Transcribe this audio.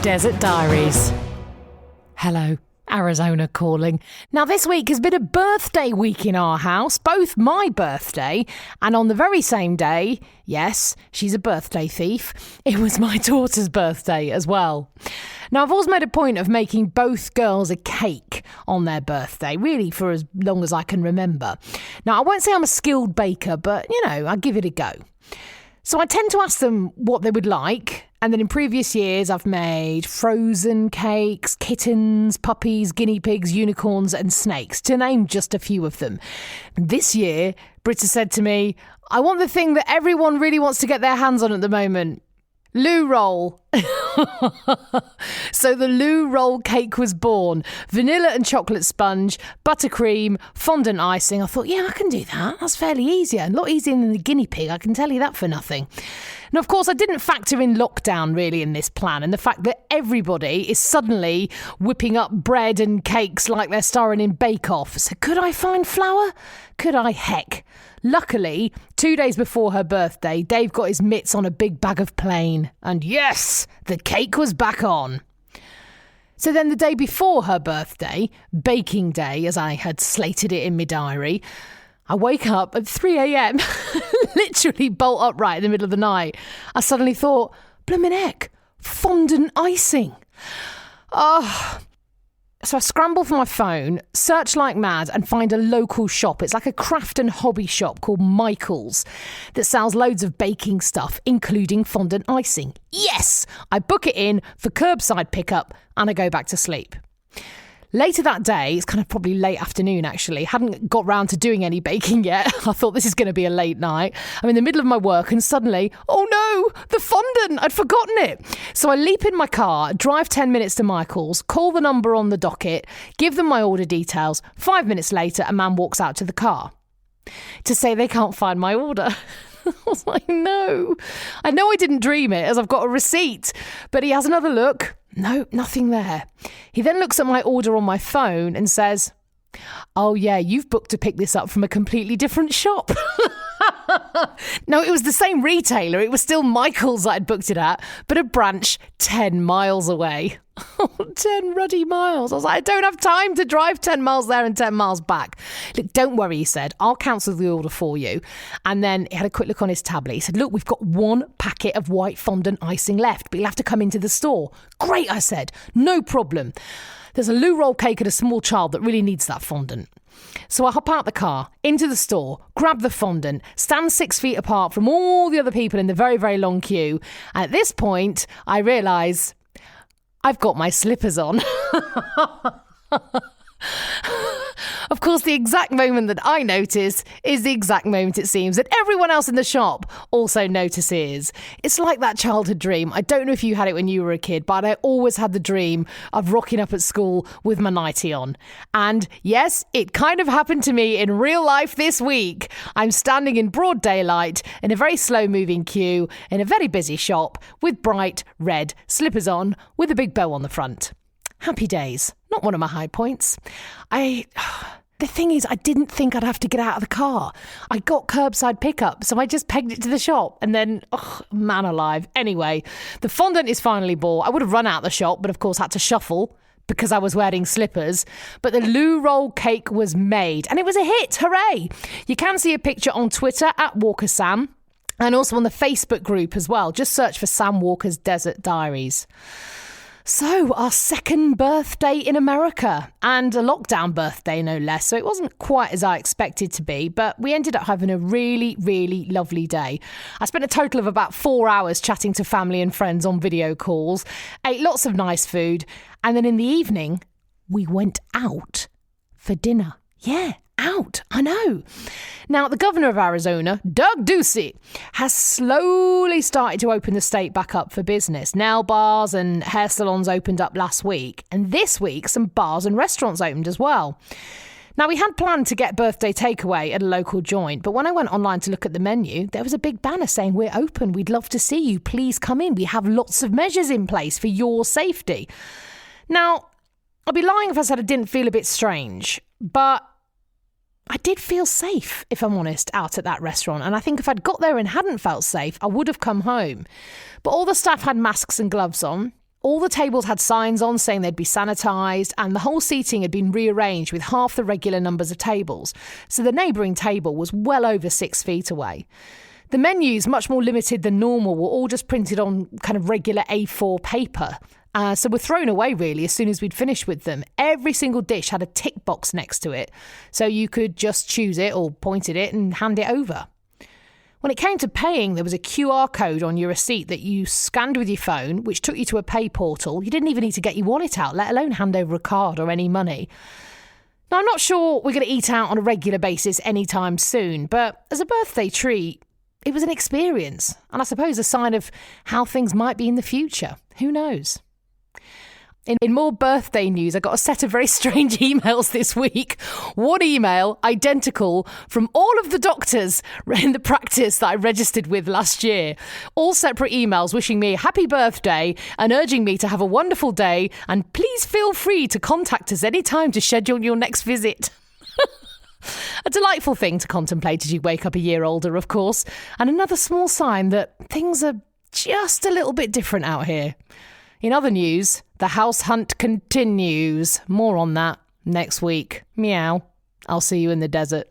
Desert Diaries. Hello, Arizona calling. Now, this week has been a birthday week in our house, both my birthday, and on the very same day, yes, she's a birthday thief, it was my daughter's birthday as well. Now, I've always made a point of making both girls a cake on their birthday, really for as long as I can remember. Now, I won't say I'm a skilled baker, but, I give it a go. So I tend to ask them what they would like, and then in previous years I've made frozen cakes, kittens, puppies, guinea pigs, unicorns and snakes, to name just a few of them. And this year, Britta said to me, I want the thing that everyone really wants to get their hands on at the moment. Lou roll. So the Lou roll cake was born. Vanilla and chocolate sponge, buttercream, fondant icing. I thought, yeah, I can do that. That's fairly easy. A lot easier than the guinea pig, I can tell you that for nothing. Now, of course, I didn't factor in lockdown really in this plan, and the fact that everybody is suddenly whipping up bread and cakes like they're starring in Bake Off. So could I find flour? Could I? Heck. Luckily, 2 days before her birthday, Dave got his mitts on a big bag of plain. And yes, the cake was back on. So then the day before her birthday, baking day, as I had slated it in my diary, I wake up at 3 a.m, literally bolt upright in the middle of the night. I suddenly thought, bloomin' heck, fondant icing. So I scramble for my phone, search like mad and find a local shop. It's like a craft and hobby shop called Michael's that sells loads of baking stuff, including fondant icing. Yes! I book it in for curbside pickup and I go back to sleep. Later that day, it's kind of probably late afternoon actually, hadn't got round to doing any baking yet. I thought this is going to be a late night. I'm in the middle of my work and suddenly, oh no, the fondant, I'd forgotten it. So I leap in my car, drive 10 minutes to Michael's, call the number on the docket, give them my order details. 5 minutes later, a man walks out to the car to say they can't find my order. I was like, no. I know I didn't dream it as I've got a receipt, but he has another look. No, nothing there. He then looks at my order on my phone and says, oh yeah, you've booked to pick this up from a completely different shop. No, it was the same retailer. It was still Michael's that I'd booked it at, but a branch 10 miles away. 10 ruddy miles. I was like, I don't have time to drive 10 miles there and 10 miles back. Look, don't worry, he said. I'll cancel the order for you. And then he had a quick look on his tablet. He said, look, we've got one packet of white fondant icing left, but you'll have to come into the store. Great, I said. No problem. There's a Lou roll cake and a small child that really needs that fondant. So I hop out the car, into the store, grab the fondant, stand 6 feet apart from all the other people in the very, very long queue. And at this point, I realise I've got my slippers on. Of course, the exact moment that I notice is the exact moment it seems that everyone else in the shop also notices. It's like that childhood dream. I don't know if you had it when you were a kid, but I always had the dream of rocking up at school with my nightie on. And yes, it kind of happened to me in real life this week. I'm standing in broad daylight in a very slow-moving queue in a very busy shop with bright red slippers on with a big bow on the front. Happy days. Not one of my high points. The thing is, I didn't think I'd have to get out of the car. I got curbside pickup, so I just pegged it to the shop and then, man alive. Anyway, the fondant is finally bought. I would have run out the shop, but of course had to shuffle because I was wearing slippers. But the Lou roll cake was made and it was a hit. Hooray. You can see a picture on Twitter at WalkerSam and also on the Facebook group as well. Just search for Sam Walker's Desert Diaries. So, our second birthday in America, and a lockdown birthday no less, so it wasn't quite as I expected to be, but we ended up having a really, really lovely day. I spent a total of about 4 hours chatting to family and friends on video calls, ate lots of nice food, and then in the evening, we went out for dinner. Yeah, out, I know. Now, the governor of Arizona, Doug Ducey, has slowly started to open the state back up for business. Nail bars and hair salons opened up last week, and this week some bars and restaurants opened as well. Now, we had planned to get birthday takeaway at a local joint, but when I went online to look at the menu, there was a big banner saying, we're open, we'd love to see you, please come in, we have lots of measures in place for your safety. Now, I'd be lying if I said I didn't feel a bit strange, but I did feel safe, if I'm honest, out at that restaurant. And I think if I'd got there and hadn't felt safe, I would have come home. But all the staff had masks and gloves on. All the tables had signs on saying they'd be sanitised, and the whole seating had been rearranged with half the regular numbers of tables, so the neighbouring table was well over 6 feet away. The menus, much more limited than normal, were all just printed on kind of regular A4 paper, so were thrown away really as soon as we'd finished with them. Every single dish had a tick box next to it, so you could just choose it or point at it and hand it over. When it came to paying, there was a QR code on your receipt that you scanned with your phone, which took you to a pay portal. You didn't even need to get your wallet out, let alone hand over a card or any money. Now, I'm not sure we're going to eat out on a regular basis anytime soon, but as a birthday treat, it was an experience, and I suppose a sign of how things might be in the future. Who knows? In more birthday news, I got a set of very strange emails this week. One email, identical, from all of the doctors in the practice that I registered with last year. All separate emails wishing me a happy birthday and urging me to have a wonderful day, and please feel free to contact us anytime to schedule your next visit. A delightful thing to contemplate as you wake up a year older, of course, and another small sign that things are just a little bit different out here. In other news, the house hunt continues. More on that next week. Meow. I'll see you in the desert.